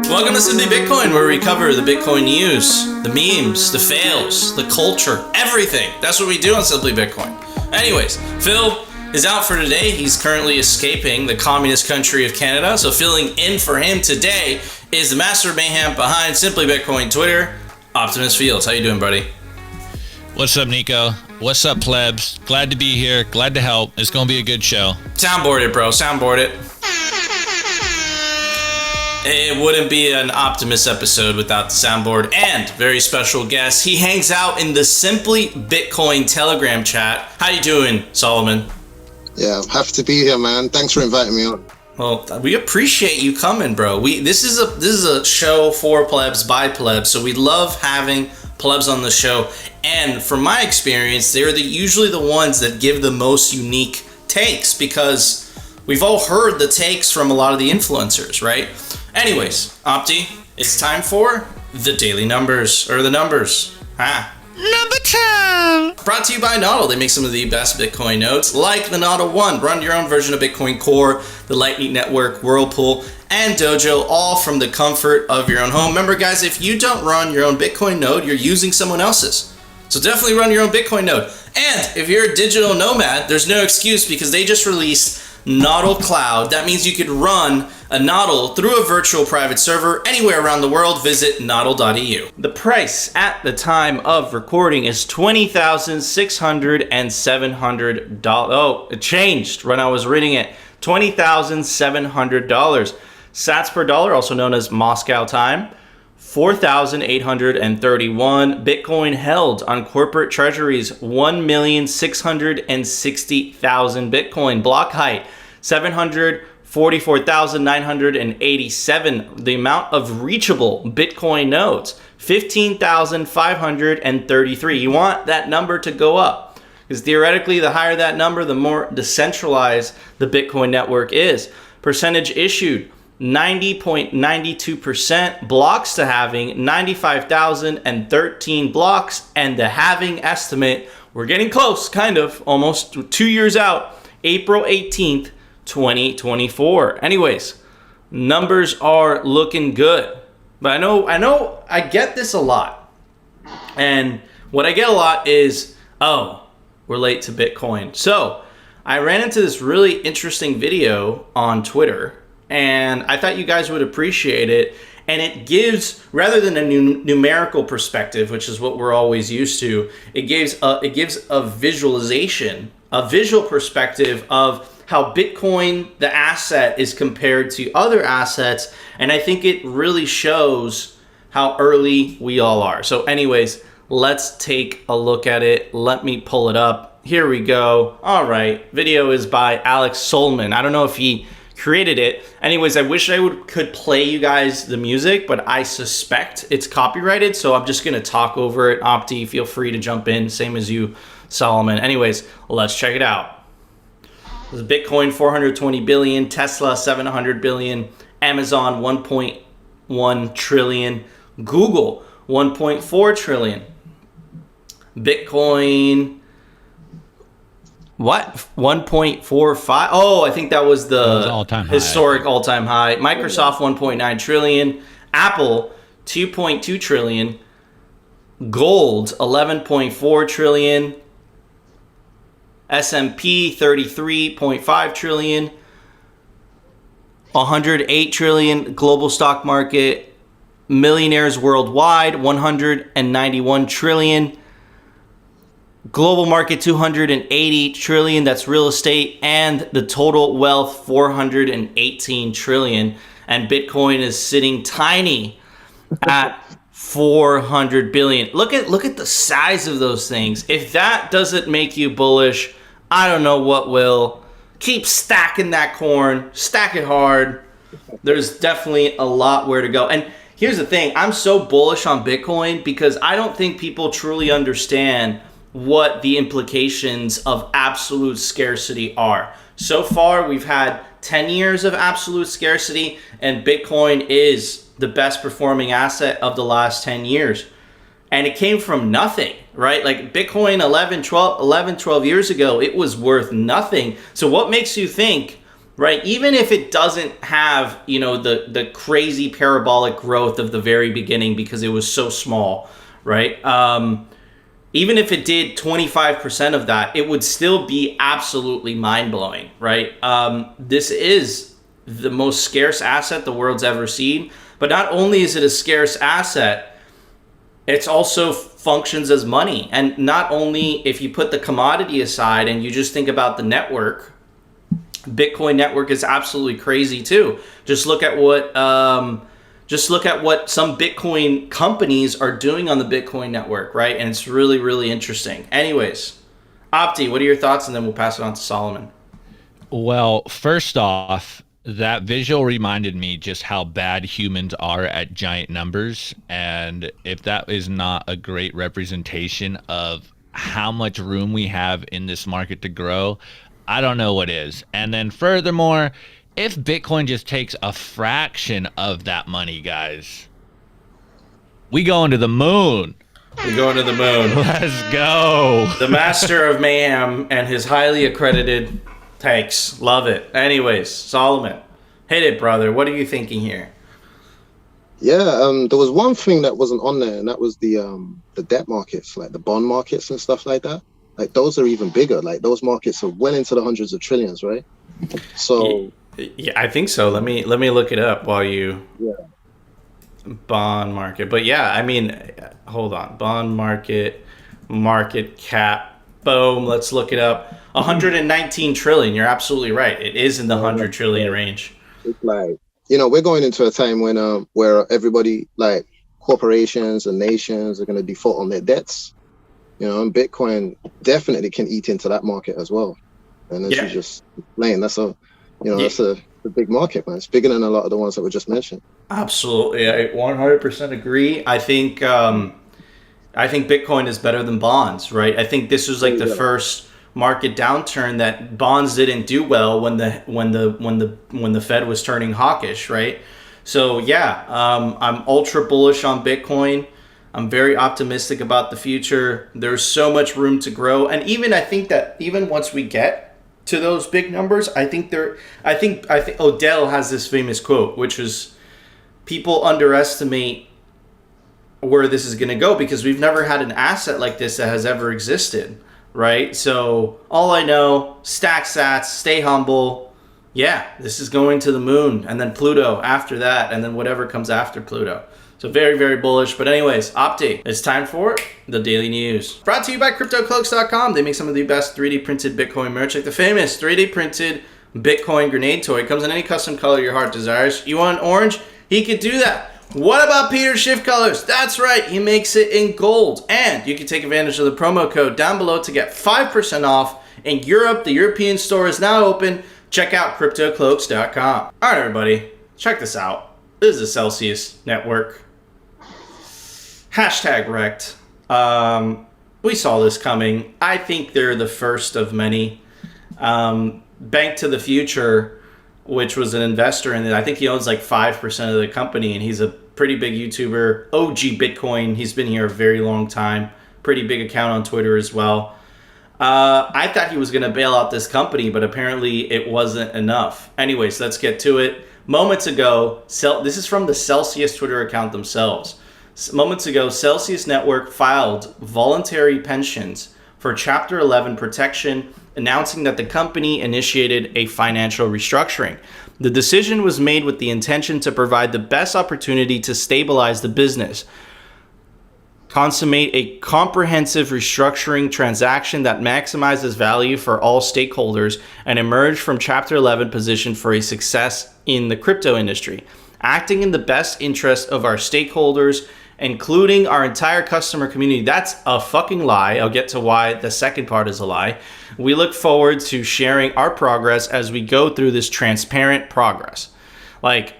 Welcome to Simply Bitcoin, where we cover the Bitcoin news, the memes, the fails, the culture, everything. That's what we do on Simply Bitcoin. Anyways, Phil is out for today. He's currently escaping the communist country of Canada. So filling in for him today is the master of mayhem behind Simply Bitcoin Twitter, Optimus Fields. How you doing, buddy? What's up, Nico? What's up, plebs? Glad to be here. Glad to help. It's going to be a good show. Soundboard it, bro. Soundboard it. It wouldn't be an Optimus episode without the soundboard and very special guest. He hangs out in the Simply Bitcoin Telegram chat. How you doing, Solomon? Yeah, happy to be here, man. Thanks for inviting me on. Well, we appreciate you coming, bro. This is a show for plebs by plebs, so we love having plebs on the show. And from my experience, they're usually the ones that give the most unique takes because we've all heard the takes from a lot of the influencers, right? Anyways, Opti, it's time for the daily numbers, or the numbers. Number 10! Brought to you by Nodl. They make some of the best Bitcoin notes, like the Nodl One. Run your own version of Bitcoin Core, the Lightning Network, Whirlpool, and Dojo, all from the comfort of your own home. Remember, guys, if you don't run your own Bitcoin node, you're using someone else's. So definitely run your own Bitcoin node. And if you're a digital nomad, there's no excuse because they just released Nodl Cloud. That means you could run a Nodl through a virtual private server anywhere around the world. Visit nodl.eu. The price at the time of recording is $20,600 and $700. Oh, it changed when I was reading it. $20,700. Sats per dollar, also known as Moscow time, 4,831. Bitcoin held on corporate treasuries, 1,660,000 Bitcoin. Block height, 744,987. The amount of reachable Bitcoin nodes, 15,533. You want that number to go up because theoretically, the higher that number, the more decentralized the Bitcoin network is. Percentage issued, 90.92%. Blocks to halving, 95,013 blocks. And the halving estimate, we're getting close, kind of, almost 2 years out, April 18th, 2024. Anyways, numbers are looking good. But I know I get this a lot. And what I get a lot is, oh, we're late to Bitcoin. So I ran into this really interesting video on Twitter, and I thought you guys would appreciate it. And it gives, rather than a numerical perspective, which is what we're always used to, it gives a visualization, a visual perspective of how Bitcoin, the asset, is compared to other assets. And I think it really shows how early we all are. So anyways, let's take a look at it. Let me pull it up. Here we go. All right. Video is by Alex Solomon. I don't know if he created it. Anyways, I wish I could play you guys the music, but I suspect it's copyrighted, so I'm just gonna talk over it. Opti, feel free to jump in, same as you, Solomon. Anyways, let's check it out. Bitcoin 420 billion, Tesla 700 billion, Amazon 1.1 trillion, Google 1.4 trillion, Bitcoin, what? 1.45? Oh, I think that was the historic all-time high. Microsoft 1.9 trillion, Apple 2.2 trillion, gold 11.4 trillion, S&P 33.5 trillion, 108 trillion global stock market, millionaires worldwide 191 trillion, global market 280 trillion, that's real estate, and the total wealth 418 trillion. And Bitcoin is sitting tiny at 400 billion. Look at the size of those things. If that doesn't make you bullish, I don't know what will. Keep stacking that corn, stack it hard. There's definitely a lot where to go. And here's the thing, I'm so bullish on Bitcoin because I don't think people truly understand what the implications of absolute scarcity are. So far, we've had 10 years of absolute scarcity, and Bitcoin is the best performing asset of the last 10 years. And it came from nothing, right? Like Bitcoin 11, 12 years ago, it was worth nothing. So what makes you think right? Even if it doesn't have, the crazy parabolic growth of the very beginning because it was so small, right? Even if it did 25% of that, it would still be absolutely mind-blowing, right? This is the most scarce asset the world's ever seen. But not only is it a scarce asset, it's also functions as money. And not only if you put the commodity aside and you just think about the network, Bitcoin network is absolutely crazy too. Just look at what some Bitcoin companies are doing on the Bitcoin network, right? And it's really, really interesting. Anyways, Opti, what are your thoughts? And then we'll pass it on to Solomon. Well, first off, that visual reminded me just how bad humans are at giant numbers. And if that is not a great representation of how much room we have in this market to grow, I don't know what is. And then furthermore, if Bitcoin just takes a fraction of that money, guys, we going to the moon. We're going to the moon. Let's go. The master of mayhem and his highly accredited tanks. Love it. Anyways, Solomon, hit it, brother. What are you thinking here? Yeah, there was one thing that wasn't on there, and that was the debt markets, like the bond markets and stuff like that. Like those are even bigger. Like those markets are well into the hundreds of trillions, right? So yeah, I think so. Let me look it up while you bond market. But yeah, I mean, hold on. Bond market cap. Boom. Let's look it up. 119 trillion. You're absolutely right. It is in the 100 trillion range. it's like, we're going into a time when where everybody, like corporations and nations, are going to default on their debts. And Bitcoin definitely can eat into that market as well. And as you just explained, that's that's a big market, man. It's bigger than a lot of the ones that were just mentioned. Absolutely. I 100% agree. I think Bitcoin is better than bonds, right? I think this was like the first market downturn that bonds didn't do well when the Fed was turning hawkish, right? So I'm ultra bullish on Bitcoin. I'm very optimistic about the future. There's so much room to grow. And I think that even once we get to those big numbers, I think Odell has this famous quote, which was, people underestimate where this is going to go because we've never had an asset like this that has ever existed, right? So all I know, stack sats, stay humble. Yeah, this is going to the moon, and then Pluto after that, and then whatever comes after Pluto. So very, very bullish. But anyways, Opti, it's time for the daily news. Brought to you by CryptoCloaks.com. They make some of the best 3D printed Bitcoin merch, like the famous 3D printed Bitcoin grenade toy. It comes in any custom color your heart desires. You want orange? He could do that. What about Peter's Shift Colors? That's right, he makes it in gold. And you can take advantage of the promo code down below to get 5% off in Europe. The European store is now open. Check out CryptoCloaks.com. All right, everybody, check this out. This is the Celsius Network. Hashtag wrecked. We saw this coming. I think they're the first of many. Bank to the Future, which was an investor in it. I think he owns like 5% of the company, and he's a pretty big YouTuber. OG Bitcoin. He's been here a very long time. Pretty big account on Twitter as well. I thought he was going to bail out this company, but apparently it wasn't enough. Anyways, let's get to it. Moments ago, this is from the Celsius Twitter account themselves. Moments ago, Celsius Network filed voluntary pensions for Chapter 11 protection, announcing that the company initiated a financial restructuring. The decision was made with the intention to provide the best opportunity to stabilize the business, consummate a comprehensive restructuring transaction that maximizes value for all stakeholders, and emerge from Chapter 11 positioned for a success in the crypto industry, acting in the best interest of our stakeholders, including our entire customer community. That's a fucking lie. I'll get to why the second part is a lie. We look forward to sharing our progress as we go through this transparent progress. Like,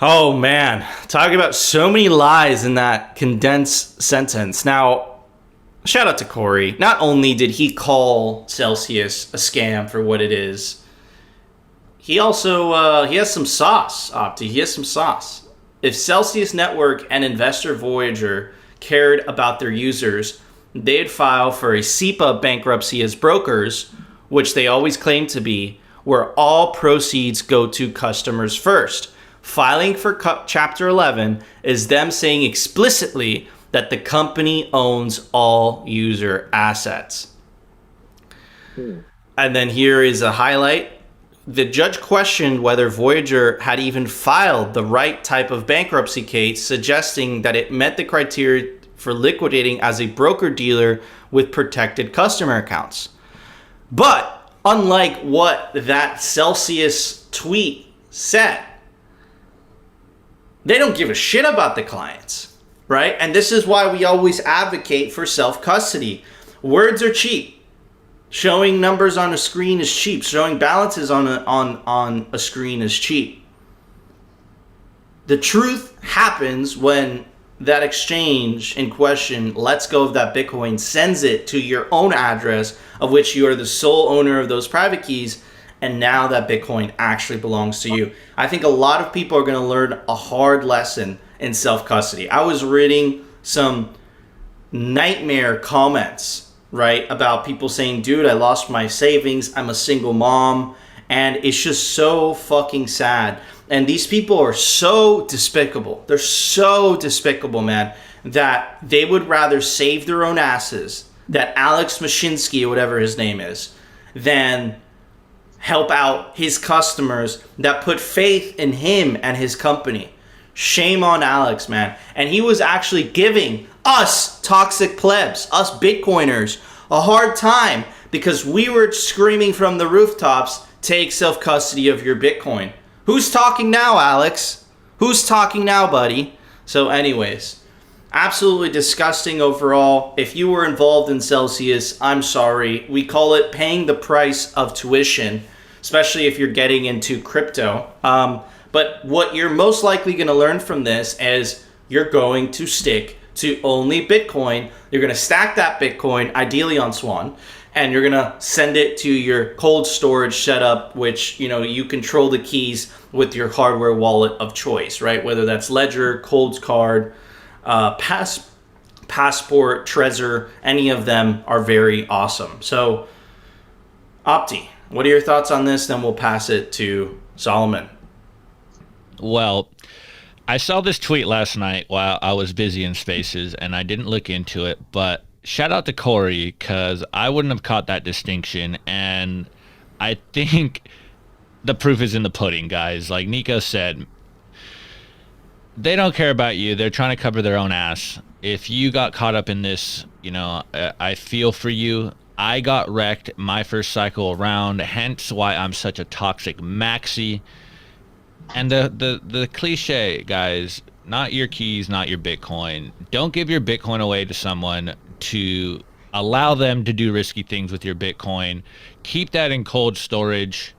oh man, talking about so many lies in that condensed sentence. Now, shout out to Corey. Not only did he call Celsius a scam for what it is, he also he has some sauce, Opti. He has some sauce. If Celsius Network and Investor Voyager cared about their users, they'd file for a SEPA bankruptcy as brokers, which they always claim to be, where all proceeds go to customers first. Filing for Chapter 11 is them saying explicitly that the company owns all user assets. And then here is a highlight. The judge questioned whether Voyager had even filed the right type of bankruptcy case, suggesting that it met the criteria for liquidating as a broker-dealer with protected customer accounts. But unlike what that Celsius tweet said, they don't give a shit about the clients, right? And this is why we always advocate for self-custody. Words are cheap. Showing numbers on a screen is cheap. Showing balances on a screen is cheap. The truth happens when that exchange in question lets go of that Bitcoin, sends it to your own address, of which you are the sole owner of those private keys, and now that Bitcoin actually belongs to you. I think a lot of people are going to learn a hard lesson in self-custody. I was reading some nightmare comments, right, about people saying, dude, I lost my savings, I'm a single mom, and it's just so fucking sad. And these people are so despicable. They're so despicable, man, that they would rather save their own asses, that Alex Mashinsky, or whatever his name is, than help out his customers that put faith in him and his company. Shame on Alex, man. And he was actually giving us toxic plebs, us Bitcoiners, a hard time because we were screaming from the rooftops, take self-custody of your Bitcoin. Who's talking now, Alex? Who's talking now, buddy? So anyways, absolutely disgusting overall. If you were involved in Celsius, I'm sorry. We call it paying the price of tuition, especially if you're getting into crypto. But what you're most likely going to learn from this is you're going to stick to only Bitcoin. You're going to stack that Bitcoin, ideally on Swan, and you're going to send it to your cold storage setup, which, you know, you control the keys with your hardware wallet of choice, right? Whether that's Ledger, Cold Card, Passport, Trezor, any of them are very awesome. So, Opti, what are your thoughts on this? Then we'll pass it to Solomon. Well, I saw this tweet last night while I was busy in Spaces, and I didn't look into it, but shout out to Corey, because I wouldn't have caught that distinction, and I think the proof is in the pudding, guys. Like Nico said, they don't care about you. They're trying to cover their own ass. If you got caught up in this, you know, I feel for you. I got wrecked my first cycle around, hence why I'm such a toxic maxi. And the cliche, guys, not your keys, not your Bitcoin. Don't give your Bitcoin away to someone to allow them to do risky things with your Bitcoin. Keep that in cold storage.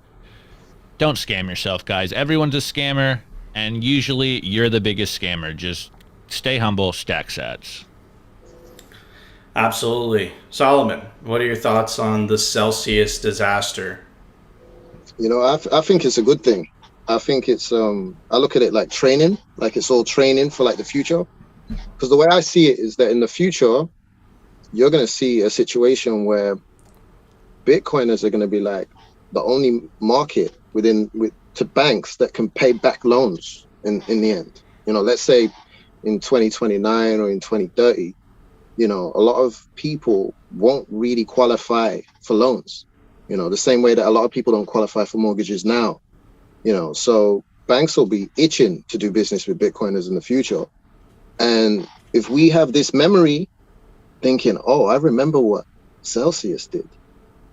Don't scam yourself, guys. Everyone's a scammer, and usually you're the biggest scammer. Just stay humble, stack sats. Absolutely. Solomon, what are your thoughts on the Celsius disaster? You know, I think it's a good thing. I think it's I look at it like training, like it's all training for like the future. Because the way I see it is that in the future, you're going to see a situation where Bitcoiners are going to be like the only market to banks that can pay back loans in the end. You know, let's say in 2029 or in 2030, you know, a lot of people won't really qualify for loans, you know, the same way that a lot of people don't qualify for mortgages now. You know, so banks will be itching to do business with Bitcoiners in the future. And if we have this memory thinking, oh, I remember what Celsius did.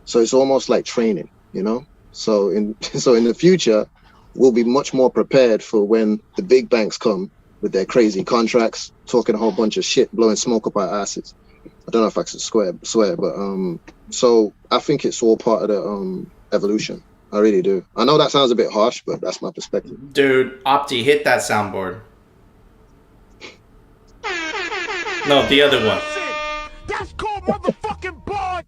So it's almost like training, you know? So in the future, we'll be much more prepared for when the big banks come with their crazy contracts, talking a whole bunch of shit, blowing smoke up our asses. I don't know if I can swear, but so I think it's all part of the evolution. I really do. I know that sounds a bit harsh, but that's my perspective. Dude, Opti, hit that soundboard. No, the other one. That's called motherfucking blood.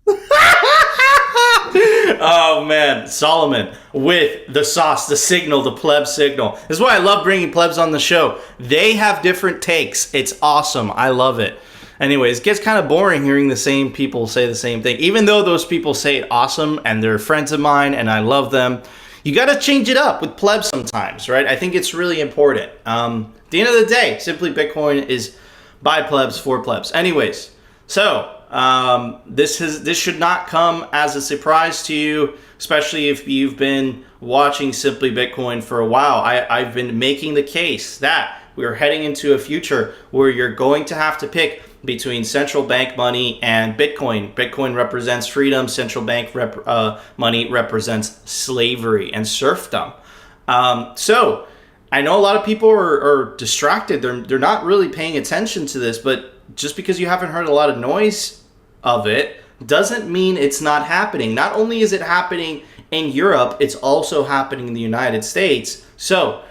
Oh, man. Solomon with the sauce, the signal, the pleb signal. This is why I love bringing plebs on the show. They have different takes. It's awesome. I love it. Anyways, it gets kind of boring hearing the same people say the same thing. Even though those people say it awesome and they're friends of mine and I love them, you got to change it up with plebs sometimes, right? I think it's really important. At the end of the day, Simply Bitcoin is by plebs for plebs. Anyways, so this should not come as a surprise to you, especially if you've been watching Simply Bitcoin for a while. I've been making the case that we're heading into a future where you're going to have to pick between central bank money and Bitcoin. Bitcoin represents freedom. Central bank money represents slavery and serfdom. So I know a lot of people are distracted. They're not really paying attention to this, but just because you haven't heard a lot of noise of it doesn't mean it's not happening. Not only is it happening in Europe, it's also happening in the United States. So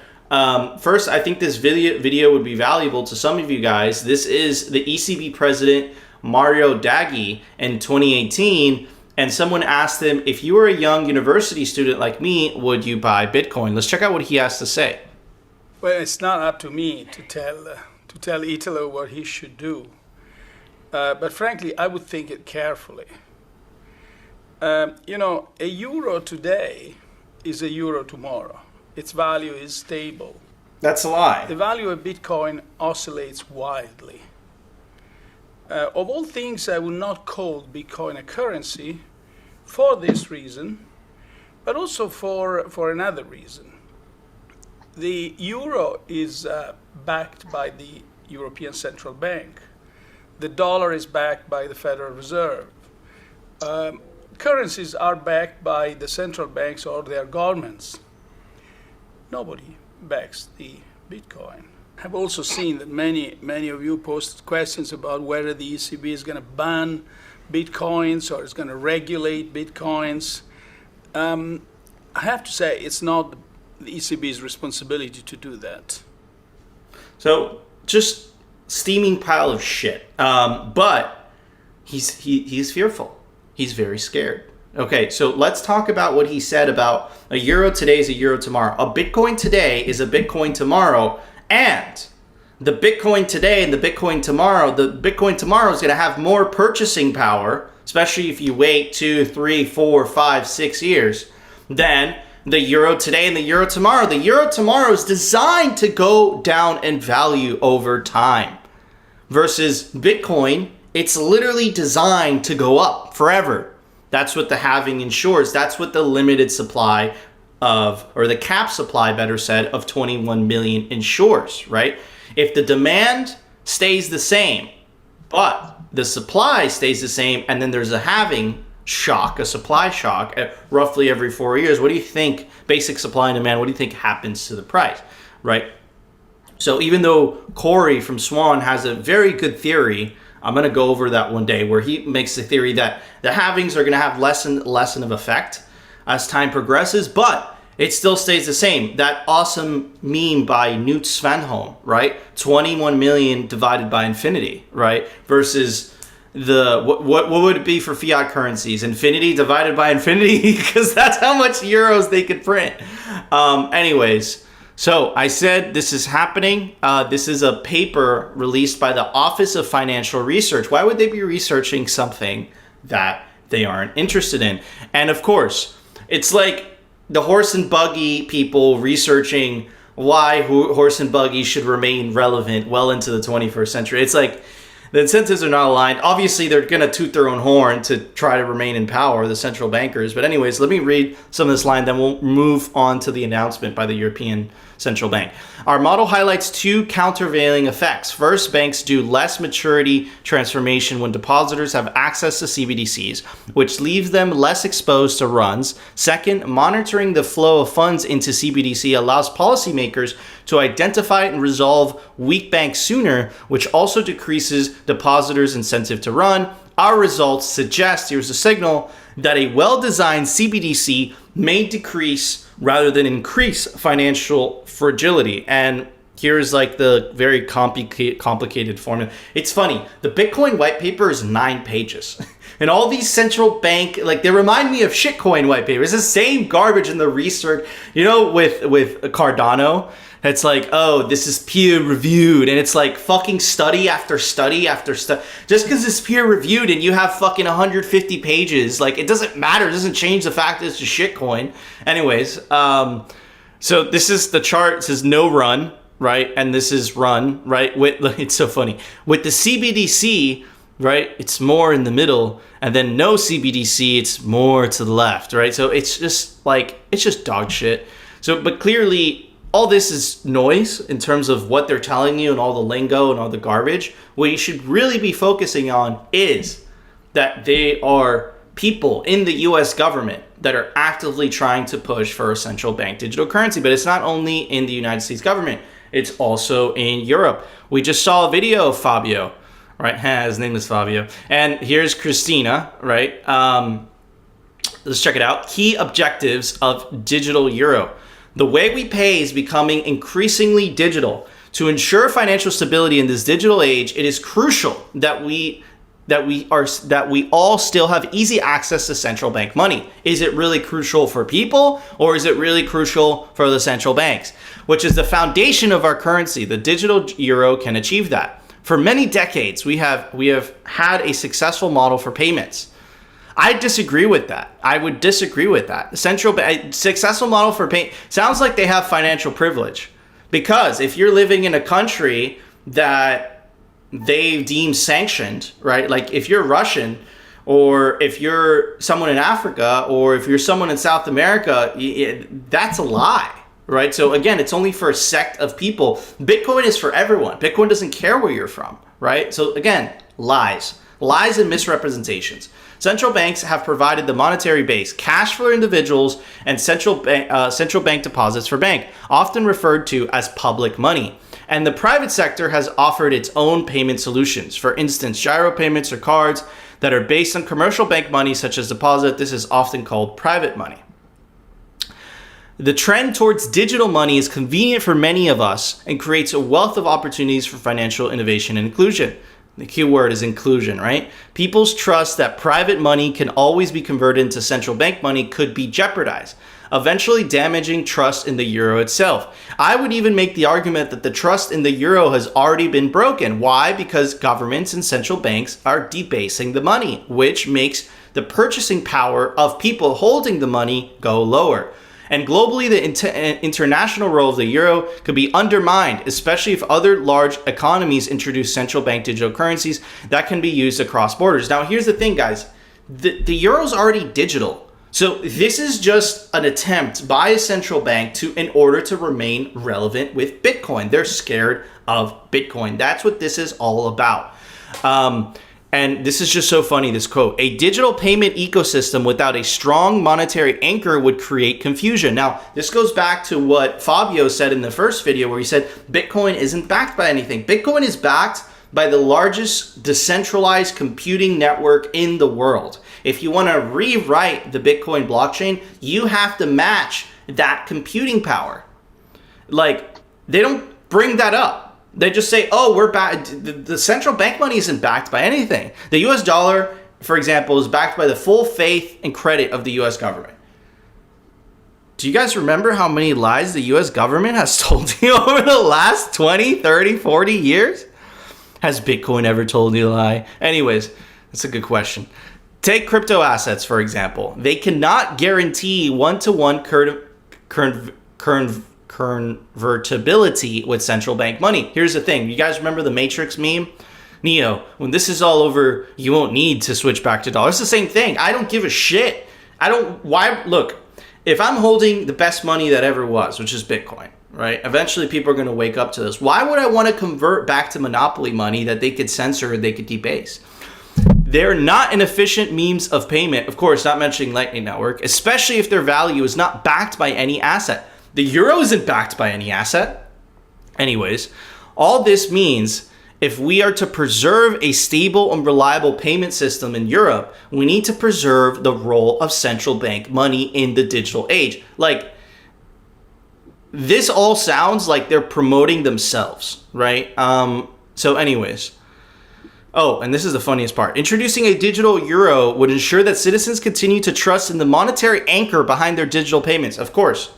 first, I think this video would be valuable to some of you guys. This is the ECB president, Mario Draghi, in 2018. And someone asked him, if you were a young university student like me, would you buy Bitcoin? Let's check out what he has to say. Well, it's not up to me to tell Italo what he should do. But frankly, I would think it carefully. A euro today is a euro tomorrow. Its value is stable. That's a lie. The value of Bitcoin oscillates wildly. Of all things, I would not call Bitcoin a currency for this reason, but also for another reason. The euro is backed by the European Central Bank. The dollar is backed by the Federal Reserve. Currencies are backed by the central banks or their governments. Nobody backs the Bitcoin. I've also seen that many of you posted questions about whether the ECB is going to ban Bitcoins or is going to regulate Bitcoins. I have to say it's not the ECB's responsibility to do that. So just steaming pile of shit. But he's fearful. He's very scared. Okay, so let's talk about what he said about a euro today is a euro tomorrow. A Bitcoin today is a Bitcoin tomorrow, and the Bitcoin today and the Bitcoin tomorrow is going to have more purchasing power, especially if you wait 2, 3, 4, 5, 6 years, than the euro today and the euro tomorrow. The euro tomorrow is designed to go down in value over time. Versus Bitcoin, it's literally designed to go up forever. That's what the halving ensures. That's what the limited supply of, or the cap supply, better said, of 21 million ensures, right? If the demand stays the same, but the supply stays the same, and then there's a halving shock, a supply shock, roughly every 4 years, what do you think, basic supply and demand, what do you think happens to the price, right? So even though Corey from Swan has a very good theory, I'm going to go over that one day, where he makes the theory that the halvings are going to have less and less of effect as time progresses, but it still stays the same. That awesome meme by Newt Svanholm, right? 21 million divided by infinity, right? Versus what would it be for fiat currencies? Infinity divided by infinity, because that's how much euros they could print. Anyways. So I said this is happening. This is a paper released by the Office of Financial Research. Why would they be researching something that they aren't interested in? And of course, it's like the horse and buggy people researching why horse and buggy should remain relevant well into the 21st century. It's like the incentives are not aligned. Obviously, they're going to toot their own horn to try to remain in power, the central bankers. But anyways, let me read some of this line, then we'll move on to the announcement by the European Central Bank. Our model highlights two countervailing effects. First, banks do less maturity transformation when depositors have access to CBDCs, which leaves them less exposed to runs. Second, monitoring the flow of funds into CBDC allows policymakers to identify and resolve weak banks sooner, which also decreases depositors' incentive to run. Our results suggest, here's a signal, that a well-designed CBDC may decrease rather than increase financial fragility. And here's like the very complicated formula. It's funny. The Bitcoin white paper is 9 pages. And all these central bank, like, they remind me of shitcoin white papers. It's the same garbage in the research, you know, with Cardano. It's like, oh, this is peer reviewed, and it's like fucking study after study after study. Just because it's peer reviewed and you have fucking 150 pages, like, it doesn't matter. It doesn't change the fact that it's a shitcoin. Anyways, so this is the chart. It says no run, right? And this is run, right? It's so funny. With the CBDC, right, it's more in the middle, and then no CBDC, it's more to the left, right? So it's just like, it's just dog shit. So, but clearly, all this is noise in terms of what they're telling you and all the lingo and all the garbage. What you should really be focusing on is that they are people in the US government that are actively trying to push for a central bank digital currency. But it's not only in the United States government, it's also in Europe. We just saw a video of Fabio, right? His name is Fabio. And here's Christina, right? Let's check it out. Key objectives of digital euro. The way we pay is becoming increasingly digital. To ensure financial stability in this digital age, it is crucial that we all still have easy access to central bank money. Is it really crucial for people, or is it really crucial for the central banks? Which is the foundation of our currency. The digital euro can achieve that. For many decades, we have had a successful model for payments. I disagree with that. I would disagree with that. Successful model for payment sounds like they have financial privilege, because if you're living in a country that they deem sanctioned, right? Like if you're Russian, or if you're someone in Africa, or if you're someone in South America, that's a lie, right? So again, it's only for a sect of people. Bitcoin is for everyone. Bitcoin doesn't care where you're from, right? So again, lies and misrepresentations. Central banks have provided the monetary base, cash for individuals, and central bank deposits for bank, often referred to as public money. And the private sector has offered its own payment solutions. For instance, gyro payments or cards that are based on commercial bank money, such as deposit. This is often called private money. The trend towards digital money is convenient for many of us and creates a wealth of opportunities for financial innovation and inclusion. The key word is inclusion, right? People's trust that private money can always be converted into central bank money could be jeopardized, eventually damaging trust in the euro itself. I would even make the argument that the trust in the euro has already been broken. Why? Because governments and central banks are debasing the money, which makes the purchasing power of people holding the money go lower. And globally, the international role of the euro could be undermined, especially if other large economies introduce central bank digital currencies that can be used across borders. Now, here's the thing, guys. The euro's already digital. So this is just an attempt by a central bank in order to remain relevant with Bitcoin. They're scared of Bitcoin. That's what this is all about. And this is just so funny, this quote. A digital payment ecosystem without a strong monetary anchor would create confusion. Now, this goes back to what Fabio said in the first video, where he said Bitcoin isn't backed by anything. Bitcoin is backed by the largest decentralized computing network in the world. If you want to rewrite the Bitcoin blockchain, you have to match that computing power. Like, they don't bring that up. They just say, oh, we're back. The central bank money isn't backed by anything. The US dollar, for example, is backed by the full faith and credit of the US government. Do you guys remember how many lies the US government has told you over the last 20, 30, 40 years? Has Bitcoin ever told you a lie? Anyways, that's a good question. Take crypto assets, for example. They cannot guarantee one-to-one convertibility with central bank money. Here's the thing. You guys remember the Matrix meme? Neo, when this is all over, you won't need to switch back to dollars. It's the same thing. I don't give a shit. Look, if I'm holding the best money that ever was, which is Bitcoin, right? Eventually people are going to wake up to this. Why would I want to convert back to monopoly money that they could censor or they could debase? They're not an efficient means of payment. Of course, not mentioning Lightning Network, especially if their value is not backed by any asset. The euro isn't backed by any asset. Anyways, all this means if we are to preserve a stable and reliable payment system in Europe, we need to preserve the role of central bank money in the digital age. Like, this all sounds like they're promoting themselves, right? So anyways, Oh, and this is the funniest part. Introducing a digital euro would ensure that citizens continue to trust in the monetary anchor behind their digital payments. Of course,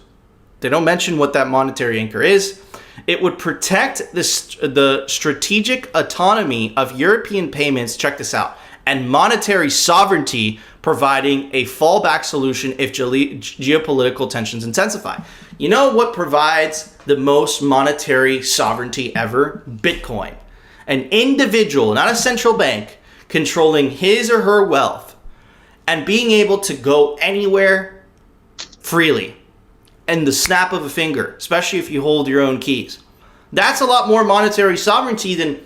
they don't mention what that monetary anchor is. It would protect the strategic autonomy of European payments, check this out, and monetary sovereignty, providing a fallback solution if geopolitical tensions intensify. You know what provides the most monetary sovereignty ever? Bitcoin. An individual, not a central bank, controlling his or her wealth and being able to go anywhere freely in the snap of a finger, especially if you hold your own keys. That's a lot more monetary sovereignty than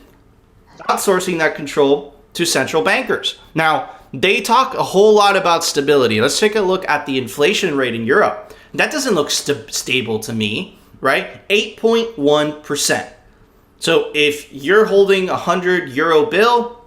outsourcing that control to central bankers. Now, they talk a whole lot about stability. Let's take a look at the inflation rate in Europe. That doesn't look stable to me, right? 8.1%. So if you're holding a €100 bill,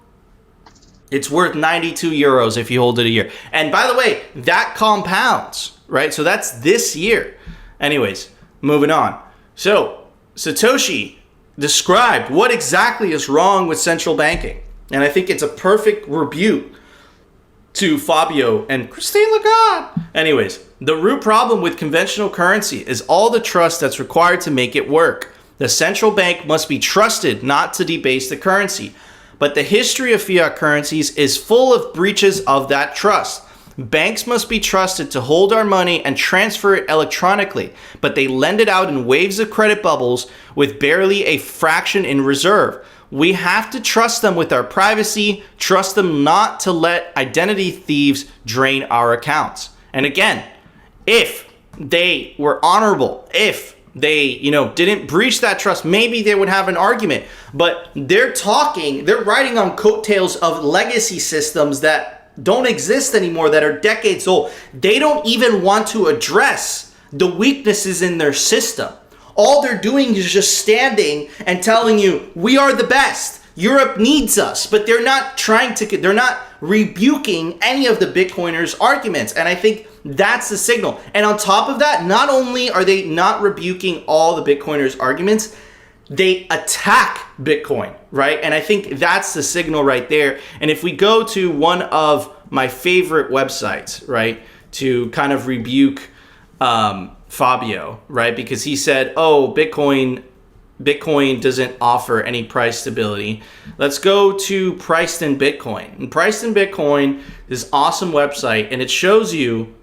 it's worth 92 euros if you hold it a year. And by the way, that compounds, right? So that's this year. Anyways, moving on. So Satoshi described what exactly is wrong with central banking. And I think it's a perfect rebuke to Fabio and Christine Lagarde. Anyways, the root problem with conventional currency is all the trust that's required to make it work. The central bank must be trusted not to debase the currency. But the history of fiat currencies is full of breaches of that trust. Banks must be trusted to hold our money and transfer it electronically, but they lend it out in waves of credit bubbles with barely a fraction in reserve. We have to trust them with our privacy, trust them not to let identity thieves drain our accounts. And again, if they were honorable, if they, didn't breach that trust, maybe they would have an argument. But they're writing on coattails of legacy systems that don't exist anymore, that are decades old. They don't even want to address the weaknesses in their system. All they're doing is just standing and telling you, we are the best. Europe needs us. But they're not they're not rebuking any of the Bitcoiners' arguments. And I think that's the signal. And on top of that, not only are they not rebuking all the Bitcoiners' arguments, they attack Bitcoin, right? And I think that's the signal right there. And if we go to one of my favorite websites, right, to kind of rebuke Fabio, right? Because he said, oh, Bitcoin doesn't offer any price stability. Let's go to Priced in Bitcoin. And Priced in Bitcoin, this awesome website, and it shows you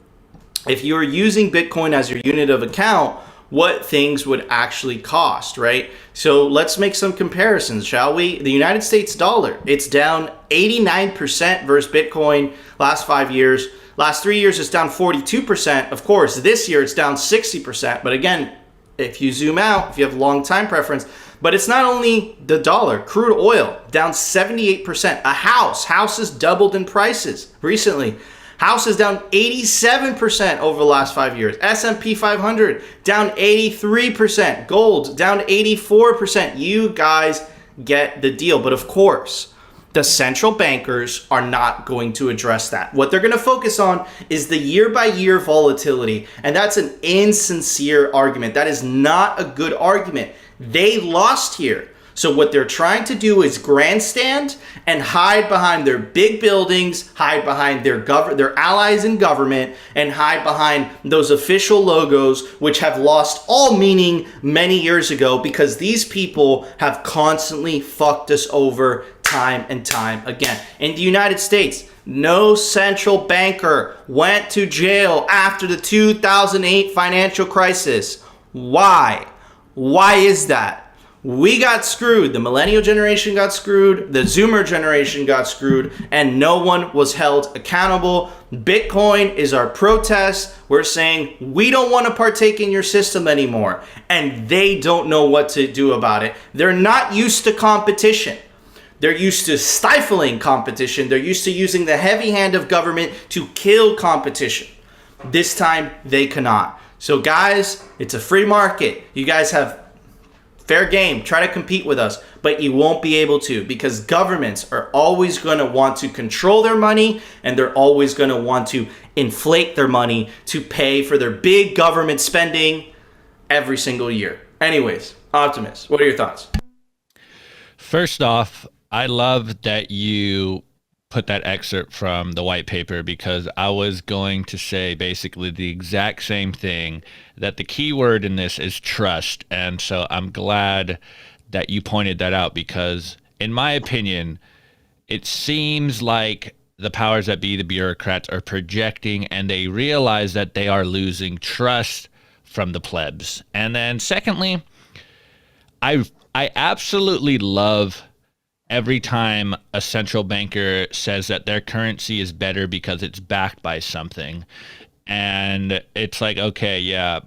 if you're using Bitcoin as your unit of account, what things would actually cost, right? So let's make some comparisons, shall we? The United States dollar, it's down 89% versus Bitcoin last 5 years. Last 3 years, it's down 42%. Of course, this year it's down 60%. But again, if you zoom out, if you have long time preference, but it's not only the dollar, crude oil down 78%. A house has doubled in prices recently. House is down 87% over the last 5 years. S&P 500 down 83%. Gold down 84%. You guys get the deal. But of course, the central bankers are not going to address that. What they're going to focus on is the year-by-year volatility. And that's an insincere argument. That is not a good argument. They lost here. So what they're trying to do is grandstand and hide behind their big buildings, hide behind their allies in government, and hide behind those official logos, which have lost all meaning many years ago because these people have constantly fucked us over time and time again. In the United States, no central banker went to jail after the 2008 financial crisis. Why? Why is that? We got screwed. The millennial generation got screwed. The Zoomer generation got screwed. And no one was held accountable. Bitcoin is our protest. We're saying we don't want to partake in your system anymore. And they don't know what to do about it. They're not used to competition. They're used to stifling competition. They're used to using the heavy hand of government to kill competition. This time, they cannot. So guys, it's a free market. You guys have fair game. Try to compete with us, but you won't be able to because governments are always going to want to control their money and they're always going to want to inflate their money to pay for their big government spending every single year. Anyways, Optimus, what are your thoughts? First off, I love that you put that excerpt from the white paper, because I was going to say basically the exact same thing, that the key word in this is trust. And so I'm glad that you pointed that out, because in my opinion, it seems like the powers that be, the bureaucrats, are projecting, and they realize that they are losing trust from the plebs. And then secondly, I absolutely love every time a central banker says that their currency is better because it's backed by something. And it's like, okay, yeah,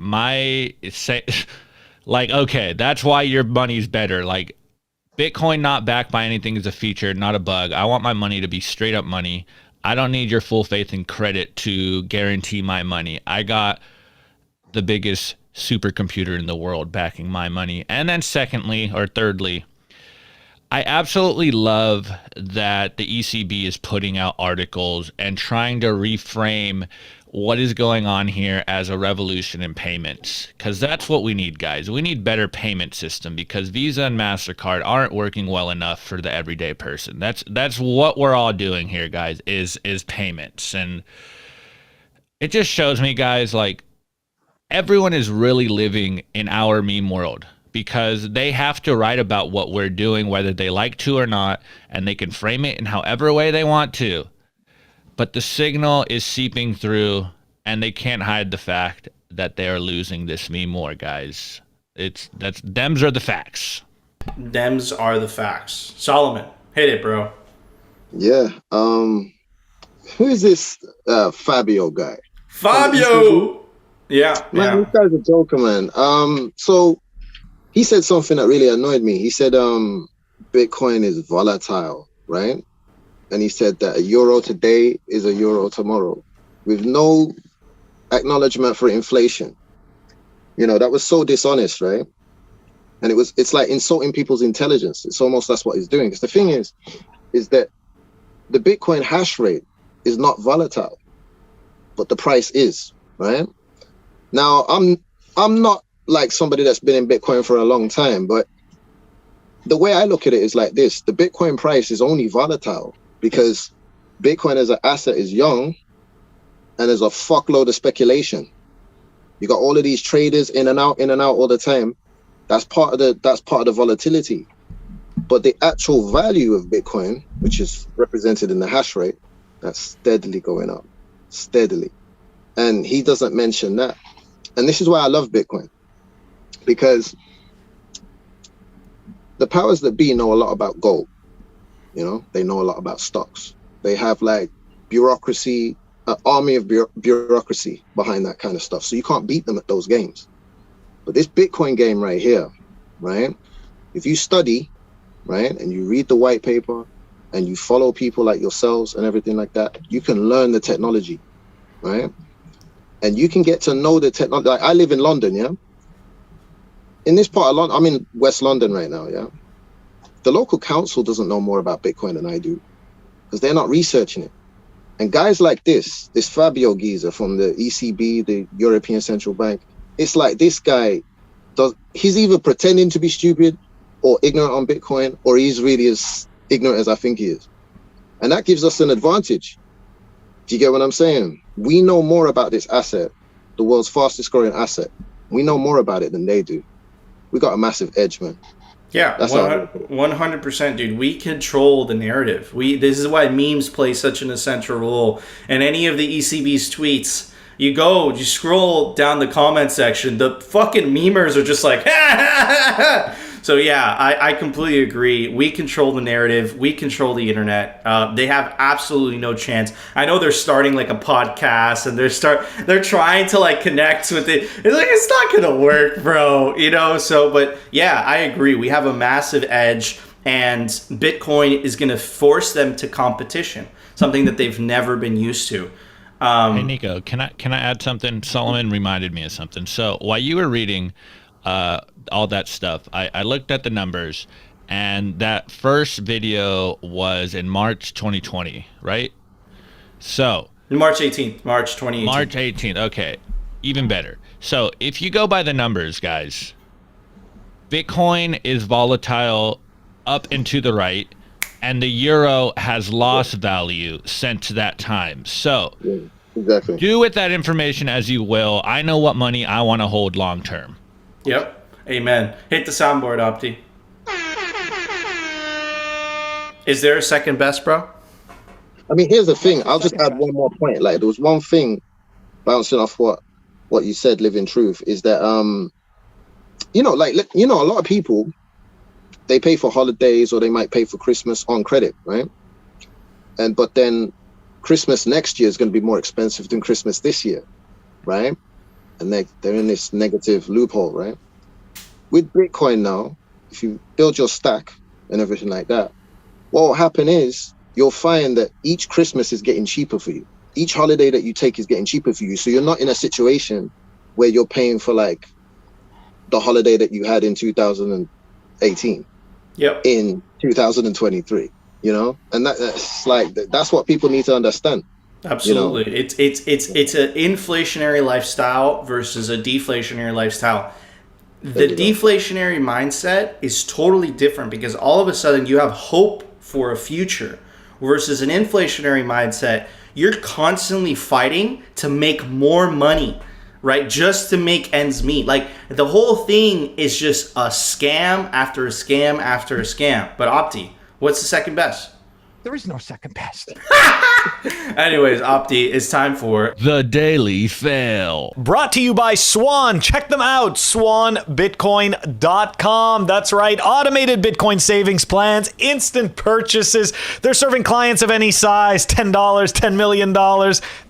okay, that's why your money's better. Like, Bitcoin not backed by anything is a feature, not a bug. I want my money to be straight up money. I don't need your full faith and credit to guarantee my money. I got the biggest supercomputer in the world backing my money. And then thirdly, I absolutely love that the ECB is putting out articles and trying to reframe what is going on here as a revolution in payments, because that's what we need, guys. We need better payment system, because Visa and MasterCard aren't working well enough for the everyday person. That's what we're all doing here, guys, is payments. And it just shows me, guys, like, everyone is really living in our meme world, because they have to write about what we're doing, whether they like to or not, and they can frame it in however way they want to. But the signal is seeping through, and they can't hide the fact that they are losing this meme war, guys. Dems are the facts. Dems are the facts. Solomon, hit it, bro. Yeah. Who is this Fabio guy? Fabio! Yeah. Man, this guy's a joker, man. So he said something that really annoyed me. He said Bitcoin is volatile, right? And he said that a euro today is a euro tomorrow, with no acknowledgement for inflation. You know, that was so dishonest, right? And it's like insulting people's intelligence. It's almost that's what he's doing. Because the thing is that the Bitcoin hash rate is not volatile, but the price is, right? Now, I'm not like somebody that's been in Bitcoin for a long time, but the way I look at it is like this: the Bitcoin price is only volatile because Bitcoin as an asset is young, and there's a fuckload of speculation. You got all of these traders in and out all the time. That's part of the volatility. But the actual value of Bitcoin, which is represented in the hash rate, that's steadily going up, steadily. And he doesn't mention that. And this is why I love Bitcoin, because the powers that be know a lot about gold. You know, they know a lot about stocks. They have like bureaucracy, an army of bureaucracy behind that kind of stuff. So you can't beat them at those games. But this Bitcoin game right here, right? If you study, right, and you read the white paper and you follow people like yourselves and everything like that, you can learn the technology, right? And you can get to know the technology. Like, I live in London, yeah? In this part of London, I'm in West London right now, yeah? The local council doesn't know more about Bitcoin than I do, because they're not researching it. And guys like this Fabio geezer from the ECB, the European Central Bank, it's like this guy he's either pretending to be stupid or ignorant on Bitcoin, or he's really as ignorant as I think he is. And that gives us an advantage. Do you get what I'm saying? We know more about this asset, the world's fastest growing asset. We know more about it than they do. We got a massive edge, man. Yeah, 100%, dude. We control the narrative. This is why memes play such an essential role. And any of the ECB's tweets, you scroll down the comment section, the fucking memers are just like, So yeah, I completely agree. We control the narrative. We control the internet. They have absolutely no chance. I know they're starting like a podcast, and they're trying to like connect with it. It's like, it's not gonna work, bro. You know. So, but yeah, I agree. We have a massive edge, and Bitcoin is gonna force them to competition, something that they've never been used to. Hey Nico, can I add something? Solomon reminded me of something. So while you were reading all that stuff, I looked at the numbers, and that first video was in March 2020, right? So March 18th, March 2018. March 18th, okay, even better. So if you go by the numbers, guys, Bitcoin is volatile up and to the right, and the euro has lost value since that time. So Yeah, exactly. do with that information as you will. I know what money I want to hold long term. Yep. Amen. Hit the soundboard, Opti. Is there a second best, bro? I mean, here's the thing. I'll just add one more point. Like, there was one thing bouncing off what you said, living truth, is that you know, like, a lot of people, they pay for holidays or they might pay for Christmas on credit, right? But then Christmas next year is going to be more expensive than Christmas this year, right? And they're in this negative loophole, right? With Bitcoin now, if you build your stack and everything like that, what will happen is you'll find that each Christmas is getting cheaper for you. Each holiday that you take is getting cheaper for you. So you're not in a situation where you're paying for like the holiday that you had in 2018 in 2023, you know? And that's what people need to understand. Absolutely. You know? It's an inflationary lifestyle versus a deflationary lifestyle. The deflationary mindset is totally different because all of a sudden you have hope for a future versus an inflationary mindset. You're constantly fighting to make more money, right? Just to make ends meet. Like, the whole thing is just a scam after a scam after a scam. But Opti, what's the second best? There is no second best. Anyways, Opti, it's time for The Daily Fail. Brought to you by Swan. Check them out, swanbitcoin.com. That's right, automated Bitcoin savings plans, instant purchases. They're serving clients of any size, $10, $10 million.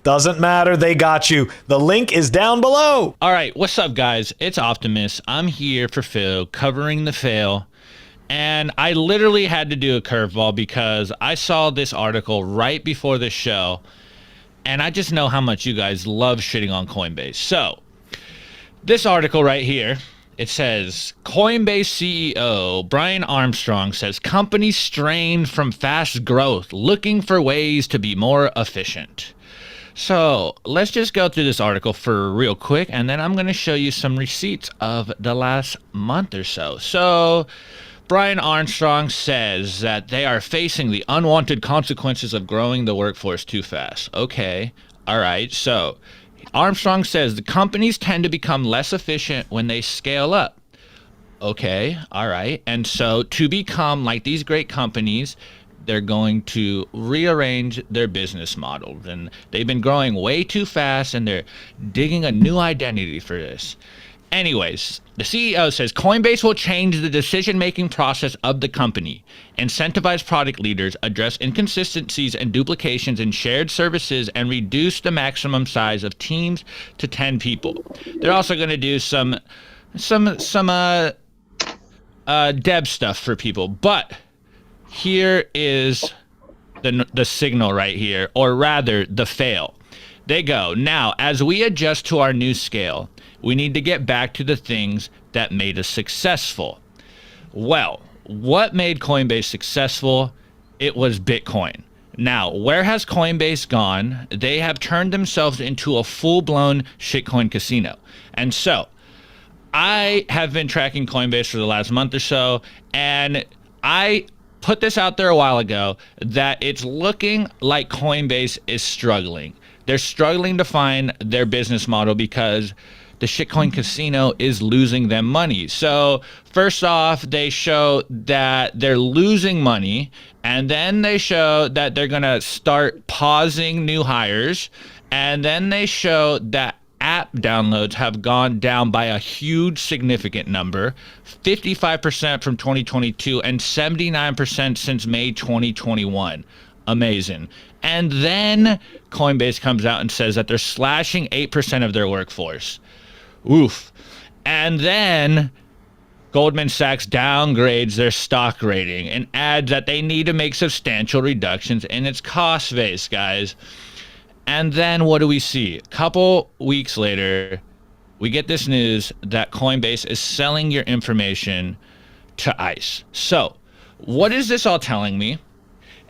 Doesn't matter, they got you. The link is down below. All right, what's up, guys? It's Optimus. I'm here for Phil, covering the fail. And I literally had to do a curveball because I saw this article right before the show, and I just know how much you guys love shitting on Coinbase. So, this article right here, it says, Coinbase CEO Brian Armstrong says companies strained from fast growth, looking for ways to be more efficient. So, let's just go through this article for real quick, and then I'm going to show you some receipts of the last month or so. So, Brian Armstrong says that they are facing the unwanted consequences of growing the workforce too fast. Okay, all right. So Armstrong says the companies tend to become less efficient when they scale up. Okay, all right. And so to become like these great companies, they're going to rearrange their business models. And they've been growing way too fast, and they're digging a new identity for this. Anyways, the CEO says Coinbase will change the decision-making process of the company, incentivize product leaders, address inconsistencies and duplications in shared services, and reduce the maximum size of teams to 10 people. They're also going to do some dev stuff for people. But here is the signal right here, or rather the fail. They go, now, as we adjust to our new scale, we need to get back to the things that made us successful. Well, what made Coinbase successful? It was Bitcoin. Now, where has Coinbase gone? They have turned themselves into a full-blown shitcoin casino. And so, I have been tracking Coinbase for the last month or so, and I put this out there a while ago that it's looking like Coinbase is struggling. They're struggling to find their business model because the shitcoin casino is losing them money. So first off, they show that they're losing money, and then they show that they're going to start pausing new hires, and then they show that app downloads have gone down by a huge significant number, 55% from 2022 and 79% since May 2021. Amazing. And then Coinbase comes out and says that they're slashing 8% of their workforce. Oof. And then Goldman Sachs downgrades their stock rating and adds that they need to make substantial reductions in its cost base, guys. And then what do we see? A couple weeks later, we get this news that Coinbase is selling your information to ICE. So what is this all telling me?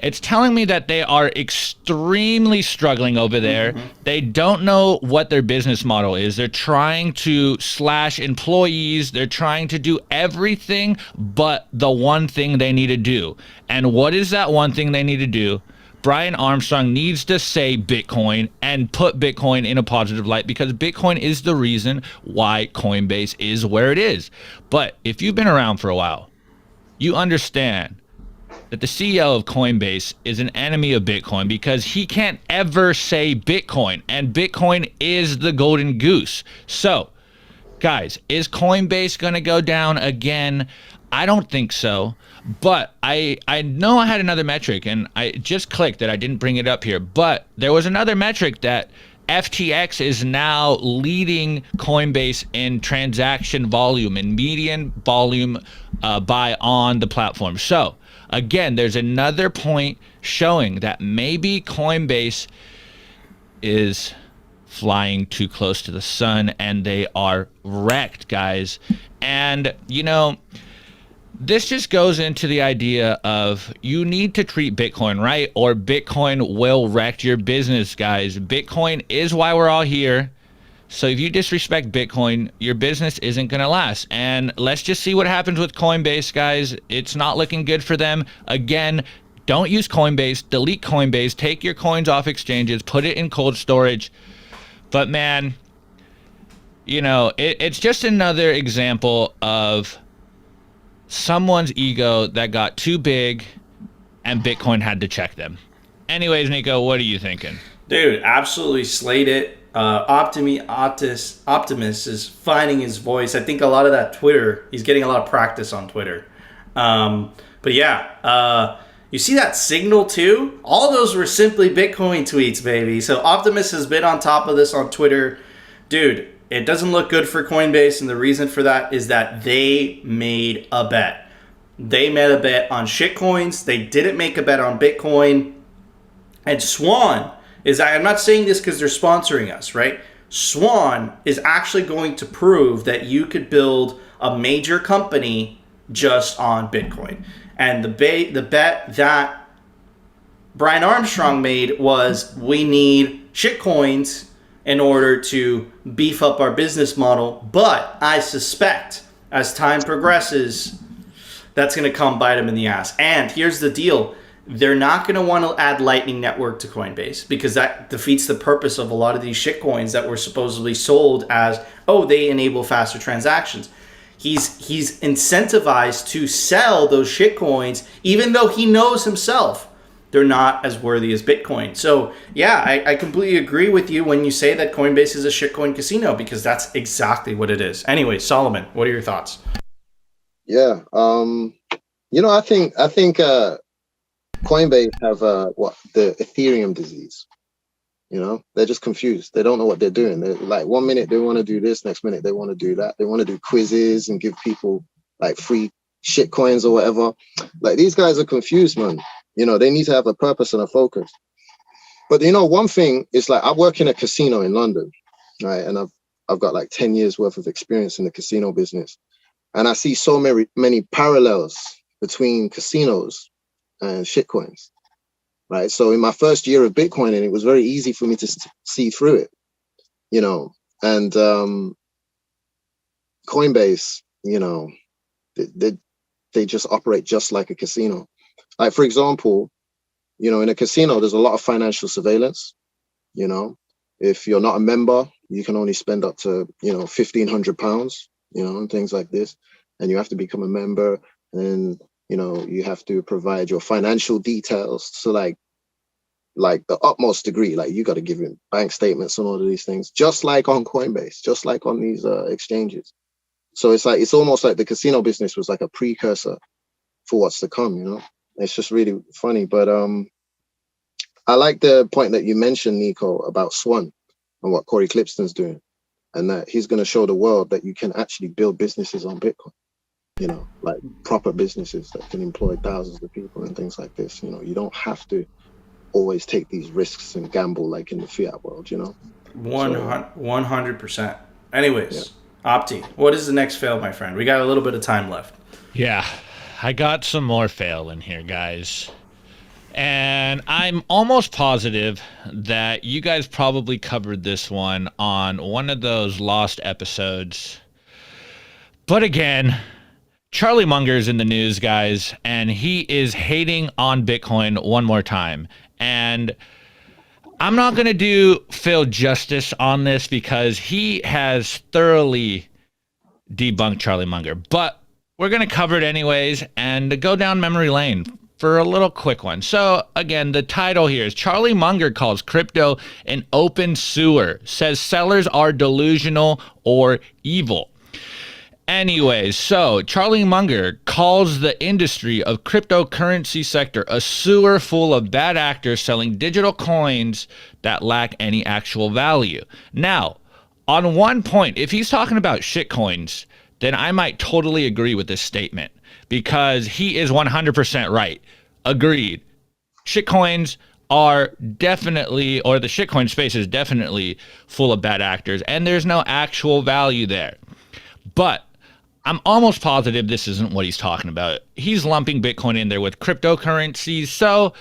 It's telling me that they are extremely struggling over there. They don't know what their business model is. They're trying to slash employees. They're trying to do everything but the one thing they need to do. And what is that one thing they need to do? Brian Armstrong needs to say Bitcoin and put Bitcoin in a positive light, because Bitcoin is the reason why Coinbase is where it is. But if you've been around for a while, you understand that the CEO of Coinbase is an enemy of Bitcoin, because he can't ever say Bitcoin, and Bitcoin is the golden goose. So, guys, is Coinbase going to go down again? I don't think so. But I know I had another metric, and I just clicked that I didn't bring it up here, but there was another metric that FTX is now leading Coinbase in transaction volume and median volume buy on the platform. So again, there's another point showing that maybe Coinbase is flying too close to the sun and they are wrecked, guys. And you know, this just goes into the idea of you need to treat Bitcoin right, or Bitcoin will wreck your business, guys. Bitcoin is why we're all here. So if you disrespect Bitcoin, your business isn't going to last. And let's just see what happens with Coinbase, guys. It's not looking good for them. Again, don't use Coinbase. Delete Coinbase. Take your coins off exchanges. Put it in cold storage. But man, you know, it's just another example of someone's ego that got too big and Bitcoin had to check them. Anyways, Nico, what are you thinking? Dude, absolutely slayed it. Optimus is finding his voice. I think a lot of that Twitter, he's getting a lot of practice on Twitter. But yeah, you see that signal too? All those were simply Bitcoin tweets, baby. So Optimus has been on top of this on Twitter. Dude, it doesn't look good for Coinbase, and the reason for that is that they made a bet. They made a bet on shitcoins. They didn't make a bet on Bitcoin. And Swan is, I'm not saying this because they're sponsoring us, right? Swan is actually going to prove that you could build a major company just on Bitcoin. And the bet that Brian Armstrong made was, we need shitcoins in order to beef up our business model. But I suspect as time progresses, that's going to come bite them in the ass. And here's the deal. They're not going to want to add Lightning Network to Coinbase, because that defeats the purpose of a lot of these shitcoins that were supposedly sold as, oh, they enable faster transactions. He's incentivized to sell those shitcoins, even though he knows himself they're not as worthy as Bitcoin. So yeah, I completely agree with you when you say that Coinbase is a shitcoin casino, because that's exactly what it is. Anyway, Solomon, what are your thoughts? Yeah, you know, I think Coinbase have the Ethereum disease. You know, they're just confused. They don't know what they're doing. They're like, 1 minute they want to do this, next minute they want to do that. They want to do quizzes and give people like free shit coins or whatever. Like, these guys are confused, man. You know, they need to have a purpose and a focus. But you know, one thing is, like, I work in a casino in London, right? And I've got like 10 years worth of experience in the casino business. And I see so many parallels between casinos and shitcoins, right? So in my first year of Bitcoining, it was very easy for me to see through it, you know. And Coinbase, you know, they just operate just like a casino. Like, for example, you know, in a casino, there's a lot of financial surveillance. You know, if you're not a member, you can only spend up to, you know, £1,500, you know, and things like this. And you have to become a member, and, you know, you have to provide your financial details to like the utmost degree. Like, you got to give him bank statements and all of these things, just like on Coinbase, just like on these exchanges. So it's like, it's almost like the casino business was like a precursor for what's to come, you know. It's just really funny. But I like the point that you mentioned, Nico, about Swan and what Corey Clipston's doing, and that he's going to show the world that you can actually build businesses on Bitcoin, you know, like proper businesses that can employ thousands of people and things like this. You know, you don't have to always take these risks and gamble like in the fiat world, you know. 100%. Anyways, yeah. Opti, what is the next fail, my friend? We got a little bit of time left. Yeah, I got some more fail in here, guys. And I'm almost positive that you guys probably covered this one on one of those lost episodes. But again, Charlie Mungers in the news, guys, and he is hating on Bitcoin one more time. And I'm not going to do Phil justice on this because he has thoroughly debunked Charlie Munger. But we're going to cover it anyways and go down memory lane for a little quick one. So again, the title here is Charlie Munger calls crypto an open sewer, says sellers are delusional or evil. Anyways, so Charlie Munger calls the industry of cryptocurrency sector a sewer full of bad actors selling digital coins that lack any actual value. Now, on one point, if he's talking about shit coins, then I might totally agree with this statement because he is 100% right. Agreed. Shitcoins are definitely, or the shitcoin space is definitely full of bad actors, and there's no actual value there. But I'm almost positive this isn't what he's talking about. He's lumping Bitcoin in there with cryptocurrencies, so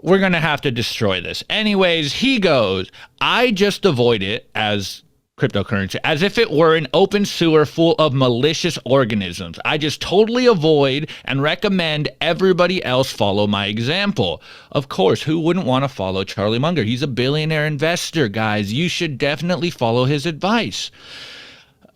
we're going to have to destroy this. Anyways, he goes, I just avoid it as cryptocurrency as if it were an open sewer full of malicious organisms. I just totally avoid and recommend everybody else follow my example. Of course, who wouldn't want to follow Charlie Munger? He's a billionaire investor, guys. You should definitely follow his advice.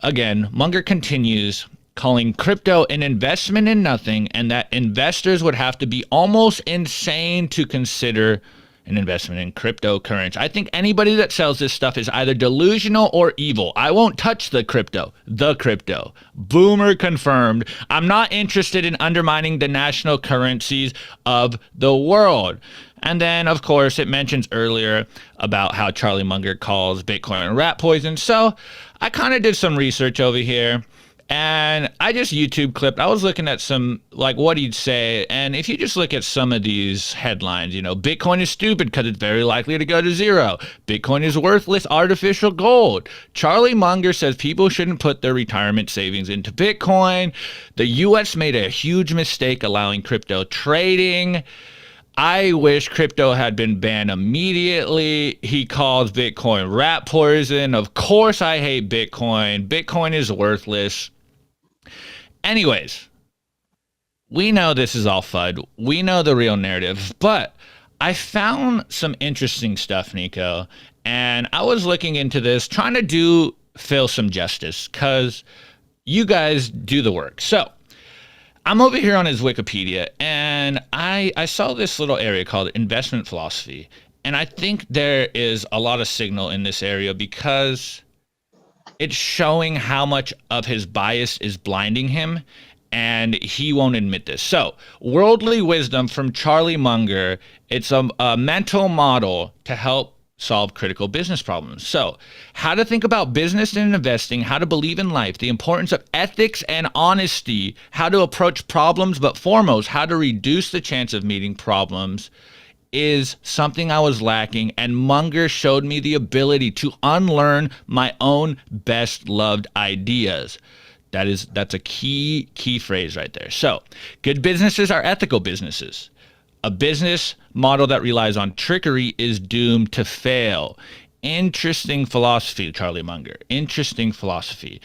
Again, Munger continues, calling crypto an investment in nothing and that investors would have to be almost insane to consider an investment in cryptocurrency. I think anybody that sells this stuff is either delusional or evil. I won't touch the crypto. The crypto. Boomer confirmed. I'm not interested in undermining the national currencies of the world. And then, of course, it mentions earlier about how Charlie Munger calls Bitcoin rat poison. So I kind of did some research over here. And I just YouTube clipped. I was looking at some, like, what he'd say. And if you just look at some of these headlines, you know, Bitcoin is stupid because it's very likely to go to zero. Bitcoin is worthless artificial gold. Charlie Munger says people shouldn't put their retirement savings into Bitcoin. The U.S. made a huge mistake allowing crypto trading. I wish crypto had been banned immediately. He calls Bitcoin rat poison. Of course I hate Bitcoin. Bitcoin is worthless. Anyways, we know this is all FUD. We know the real narrative, but I found some interesting stuff, Nico, and I was looking into this, trying to do Phil some justice, because you guys do the work. So I'm over here on his Wikipedia, and I saw this little area called investment philosophy, and I think there is a lot of signal in this area because it's showing how much of his bias is blinding him, and he won't admit this. So, worldly wisdom from Charlie Munger. It's a mental model to help solve critical business problems. So, how to think about business and investing, how to believe in life, the importance of ethics and honesty, how to approach problems, but foremost, how to reduce the chance of meeting problems is something I was lacking, and Munger showed me the ability to unlearn my own best loved ideas. That's a key phrase right there. So, good businesses are ethical businesses. A business model that relies on trickery is doomed to fail. Interesting philosophy, Charlie Munger. Interesting philosophy.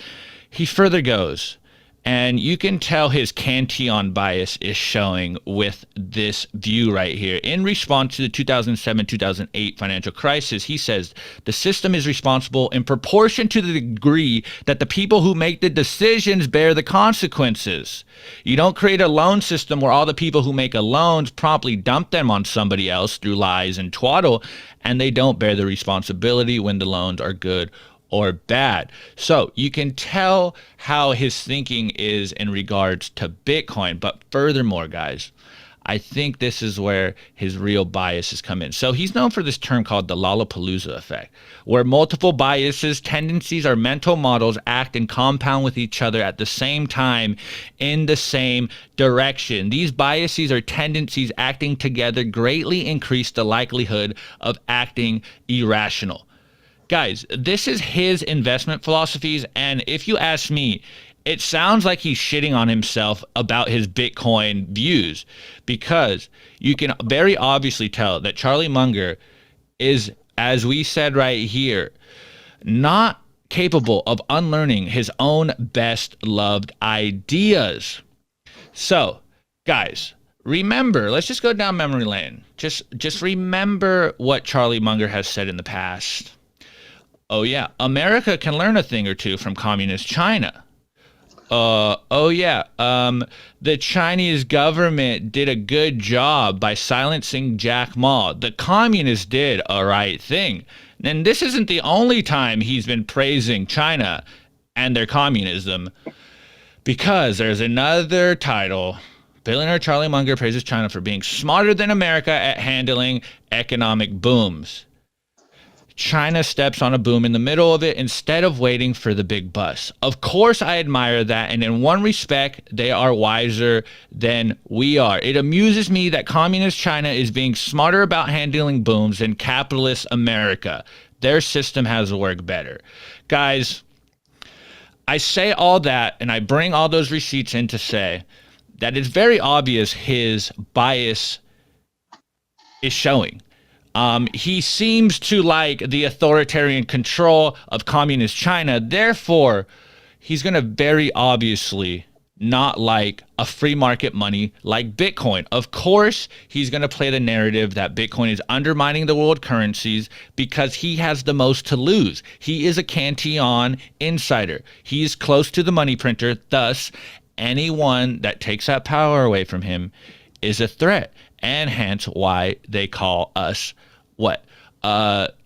He further goes, and you can tell his Cantillon bias is showing with this view right here. In response to the 2007-2008 financial crisis, he says, the system is responsible in proportion to the degree that the people who make the decisions bear the consequences. You don't create a loan system where all the people who make a loans promptly dump them on somebody else through lies and twaddle, and they don't bear the responsibility when the loans are good or bad. So you can tell how his thinking is in regards to Bitcoin. But furthermore, guys, I think this is where his real biases come in. So he's known for this term called the Lollapalooza effect, where multiple biases, tendencies, or mental models act and compound with each other at the same time in the same direction. These biases or tendencies acting together greatly increase the likelihood of acting irrational. Guys, this is his investment philosophies, and if you ask me, it sounds like he's shitting on himself about his Bitcoin views, because you can very obviously tell that Charlie Munger is, as we said right here, not capable of unlearning his own best loved ideas. So, guys, remember, let's just go down memory lane. Just remember what Charlie Munger has said in the past. Oh yeah, America can learn a thing or two from communist China. The Chinese government did a good job by silencing Jack Ma. The communists did a right thing. And this isn't the only time he's been praising China and their communism, because there's another title. Billionaire Charlie Munger praises China for being smarter than America at handling economic booms. China steps on a boom in the middle of it instead of waiting for the big bust. Of course, I admire that, and in one respect, they are wiser than we are. It amuses me that communist China is being smarter about handling booms than capitalist America. Their system has worked better. Guys, I say all that, and I bring all those receipts in to say that it's very obvious his bias is showing. He seems to like the authoritarian control of communist China. Therefore, he's going to very obviously not like a free market money like Bitcoin. Of course, he's going to play the narrative that Bitcoin is undermining the world currencies because he has the most to lose. He is a Cantillon insider. He is close to the money printer. Thus, anyone that takes that power away from him is a threat. And hence why they call us what?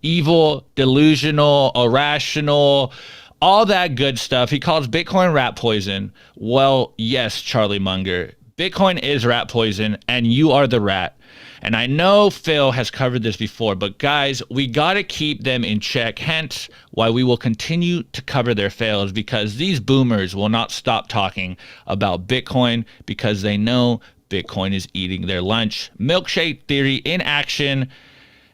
Evil, delusional, irrational, all that good stuff. He calls Bitcoin rat poison. Well, yes, Charlie Munger, Bitcoin is rat poison, and you are the rat. And I know Phil has covered this before, but guys, we got to keep them in check. Hence why we will continue to cover their fails, because these boomers will not stop talking about Bitcoin because they know Bitcoin is eating their lunch. Milkshake theory in action.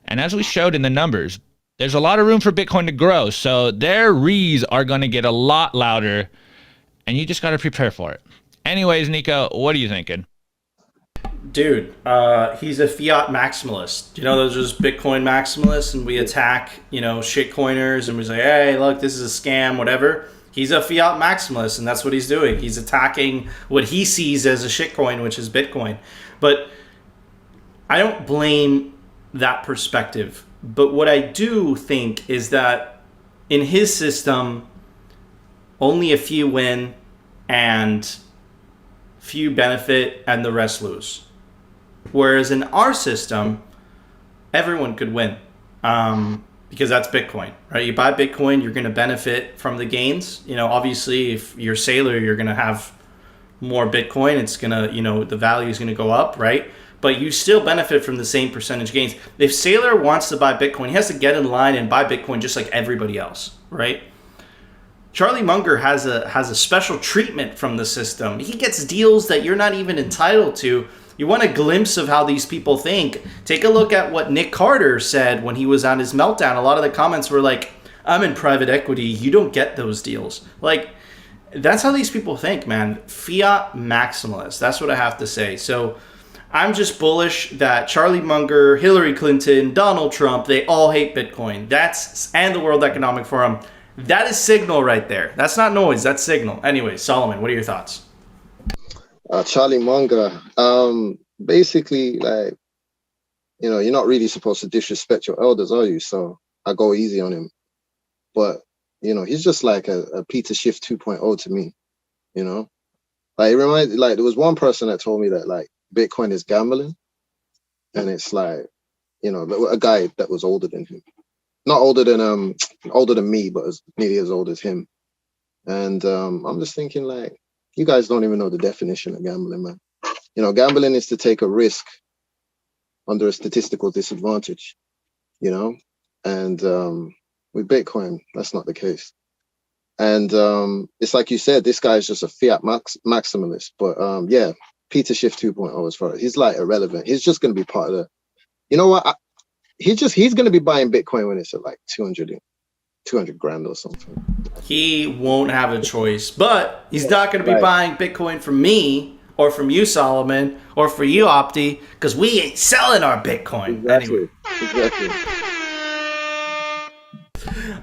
And as we showed in the numbers, there's a lot of room for Bitcoin to grow. So their rees are going to get a lot louder, and you just got to prepare for it. Anyways, Nico, what are you thinking? Dude, he's a fiat maximalist. You know, those are just Bitcoin maximalists, and we attack, shitcoiners, and we say, hey, look, this is a scam, whatever. He's a fiat maximalist, and that's what he's doing. He's attacking what he sees as a shitcoin, which is Bitcoin. But I don't blame that perspective. But what I do think is that in his system, only a few win and few benefit and the rest lose. Whereas in our system, everyone could win. Because that's Bitcoin, right? You buy Bitcoin, you're going to benefit from the gains. Obviously, if you're a sailor, you're going to have more Bitcoin. It's going to, the value is going to go up, right? But you still benefit from the same percentage gains. If Sailor wants to buy Bitcoin, he has to get in line and buy Bitcoin just like everybody else, right? Charlie Munger has a special treatment from the system. He gets deals that you're not even entitled to. You want a glimpse of how these people think? Take a look at what Nick Carter said when he was on his meltdown. A lot of the comments were like, I'm in private equity. You don't get those deals. Like, that's how these people think, man. Fiat maximalist. That's what I have to say. So I'm just bullish that Charlie Munger, Hillary Clinton, Donald Trump, they all hate Bitcoin. And the World Economic Forum. That is signal right there. That's not noise. That's signal. Anyway, Solomon, what are your thoughts? Charlie Munger, basically, like, you're not really supposed to disrespect your elders, are you? So I go easy on him. But, he's just like a Peter Schiff 2.0 to me, Like, it reminds, like, there was one person that told me that, like, Bitcoin is gambling. And it's like, a guy that was older than him. Not older than me, but as nearly as old as him. And I'm just thinking, like, you guys don't even know the definition of gambling, man. Gambling is to take a risk under a statistical disadvantage, and with Bitcoin, that's not the case. And it's like you said, this guy's just a fiat maximalist. But yeah, Peter Schiff 2.0 as far as he's like irrelevant. He's just going to be part of the, he's going to be buying Bitcoin when it's at like 200 200 grand or something. He won't have a choice, but he's not going to be Right. buying Bitcoin from me or from you, Solomon, or for you, Opti, because we ain't selling our Bitcoin. Anyway. Exactly.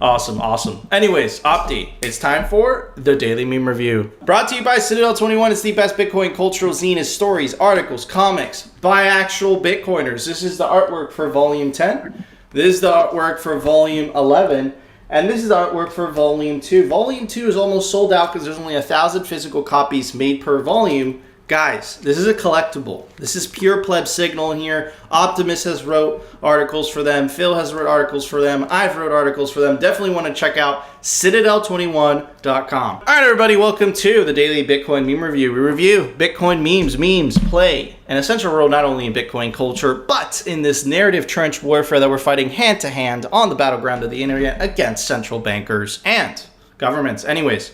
Awesome. Anyways, Opti, it's time for the Daily Meme Review. Brought to you by Citadel 21. It's the best Bitcoin cultural zine. Is stories, articles, comics by actual Bitcoiners. This is the artwork for Volume 10. This is the artwork for Volume 11. And this is the artwork for Volume 2. Volume 2 is almost sold out because there's only 1,000 physical copies made per volume. Guys, this is a collectible. This is pure pleb signal in here. Optimus has wrote articles for them. Phil has wrote articles for them. I've wrote articles for them. Definitely want to check out citadel21.com. All right, everybody, welcome to the Daily Bitcoin Meme Review. We review Bitcoin memes play an essential role not only in Bitcoin culture, but in this narrative trench warfare that we're fighting hand to hand on the battleground of the internet against central bankers and governments. Anyways,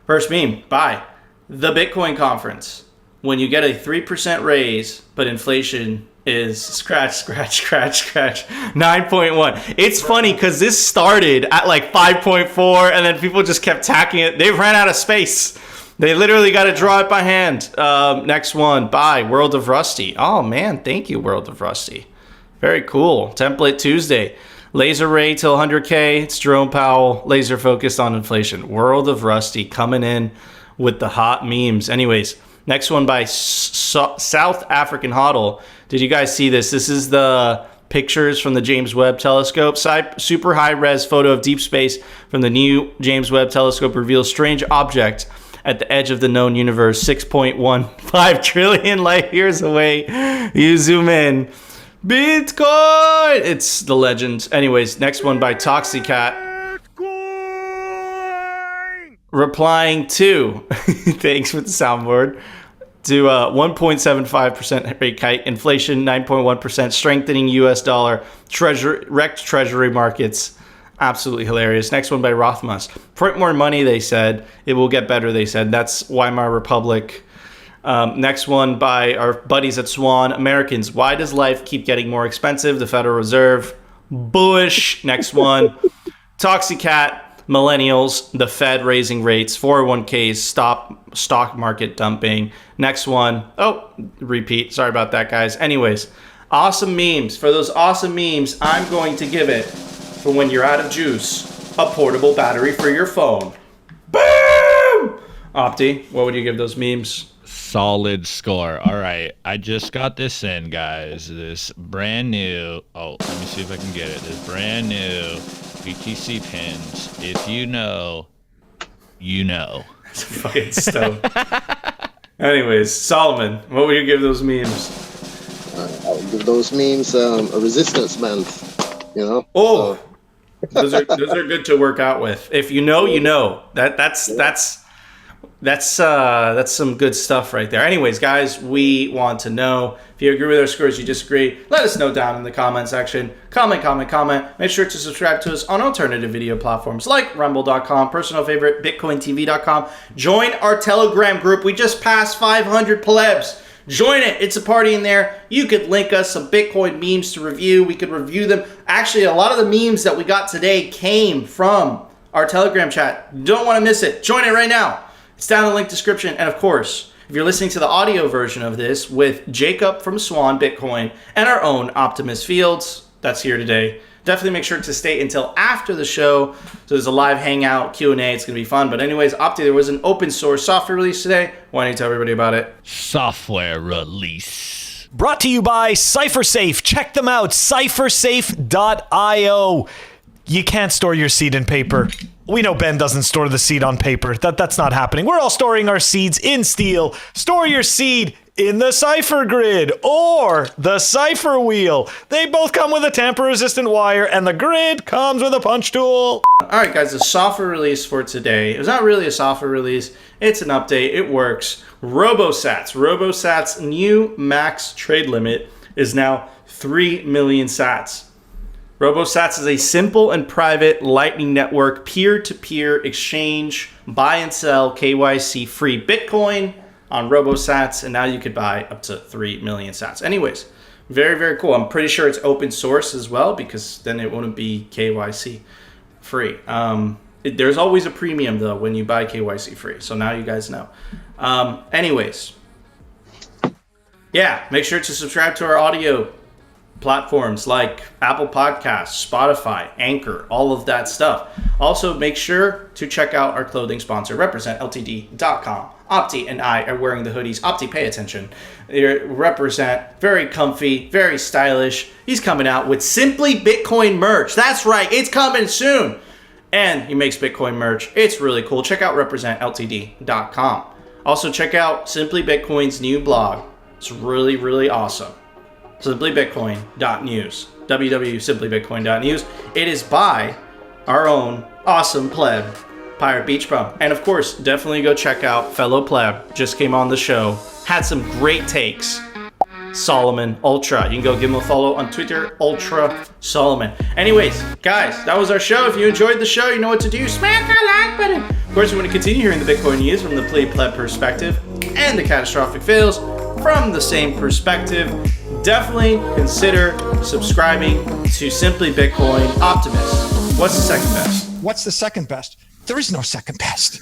first meme by the Bitcoin Conference. When you get a 3% raise, but inflation is scratch 9.1. It's funny because this started at like 5.4 and then people just kept tacking it. They ran out of space. They literally got to draw it by hand. Next one by World of Rusty. Oh man, thank you, World of Rusty. Very cool. Template Tuesday. Laser Ray till 100K. It's Jerome Powell. Laser focused on inflation. World of Rusty coming in with the hot memes. Anyways. Next one by South African Hodl. Did you guys see this? This is the pictures from the James Webb Telescope. Super high-res photo of deep space from the new James Webb Telescope reveals strange object at the edge of the known universe, 6.15 trillion light years away. You zoom in. Bitcoin! It's the legend. Anyways, next one by Toxicat. Replying to, thanks for the soundboard, to 1.75% rate hike, inflation 9.1%, strengthening U.S. dollar, wrecked treasury markets. Absolutely hilarious. Next one by Rothmus. Print more money, they said. It will get better, they said. That's Weimar Republic. Next one by our buddies at Swan. Americans, why does life keep getting more expensive? The Federal Reserve. Bullish. Next one. Toxicat. Millennials, the Fed raising rates, 401ks, stop stock market dumping. Next one. Oh, repeat. Sorry about that, guys. Anyways, awesome memes. For those awesome memes, I'm going to give it, for when you're out of juice, a portable battery for your phone. Boom! Opti, what would you give those memes? Solid score. All right. I just got this in, guys. This brand new. Oh, let me see if I can get it. This brand new BTC pins. If you know, you know. It's fucking stone. Anyways, Solomon, what would you give those memes? I'll give those memes a resistance band, you know? Oh, those are good to work out with. If you know, you know. That's some good stuff right there. Anyways, guys, we want to know if you agree with our scores, you disagree. Let us know down in the comment section. Comment. Make sure to subscribe to us on alternative video platforms like rumble.com, personal favorite, bitcointv.com. Join our Telegram group. We just passed 500 plebs. Join it. It's a party in there. You could link us some Bitcoin memes to review. We could review them. Actually, a lot of the memes that we got today came from our Telegram chat. Don't want to miss it. Join it right now. It's down in the link description. And of course, if you're listening to the audio version of this with Jacob from Swan Bitcoin and our own Optimus Fields, that's here today, definitely make sure to stay until after the show. So there's a live hangout, Q&A. It's going to be fun. But anyways, Opti, there was an open source software release today. Why don't you tell everybody about it? Software release. Brought to you by CipherSafe. Check them out, cyphersafe.io. You can't store your seed in paper. We know Ben doesn't store the seed on paper. That's not happening. We're all storing our seeds in steel. Store your seed in the Cypher Grid or the Cypher Wheel. They both come with a tamper-resistant wire, and the grid comes with a punch tool. All right, guys, the software release for today. It was not really a software release. It's an update. It works. RoboSats' new max trade limit is now 3 million sats. RoboSats is a simple and private Lightning Network peer-to-peer exchange, buy and sell KYC-free Bitcoin on RoboSats, and now you could buy up to 3 million sats. Anyways, very, very cool. I'm pretty sure it's open source as well because then it wouldn't be KYC. free. There's always a premium though when you buy KYC free. So now you guys know. Anyways, yeah, make sure to subscribe to our audio platforms like Apple Podcasts, Spotify, Anchor, all of that stuff. Also, make sure to check out our clothing sponsor, representltd.com. Opti and I are wearing the hoodies. Opti, pay attention. They represent, very comfy, very stylish. He's coming out with Simply Bitcoin merch. That's right, it's coming soon. And he makes Bitcoin merch. It's really cool. Check out representltd.com. Also, check out Simply Bitcoin's new blog. It's really, really awesome. simplybitcoin.news. www.simplybitcoin.news. It is by our own awesome pleb, Pirate Beach Bum. And of course, definitely go check out fellow pleb. Just came on the show. Had some great takes. Solomon Ultra. You can go give him a follow on Twitter, Ultra Solomon. Anyways, guys, that was our show. If you enjoyed the show, you know what to do. Smack that like button. Of course, we want to continue hearing the Bitcoin news from the pleb perspective and the catastrophic fails from the same perspective. Definitely consider subscribing to Simply Bitcoin Optimist. What's the second best? What's the second best? There is no second best.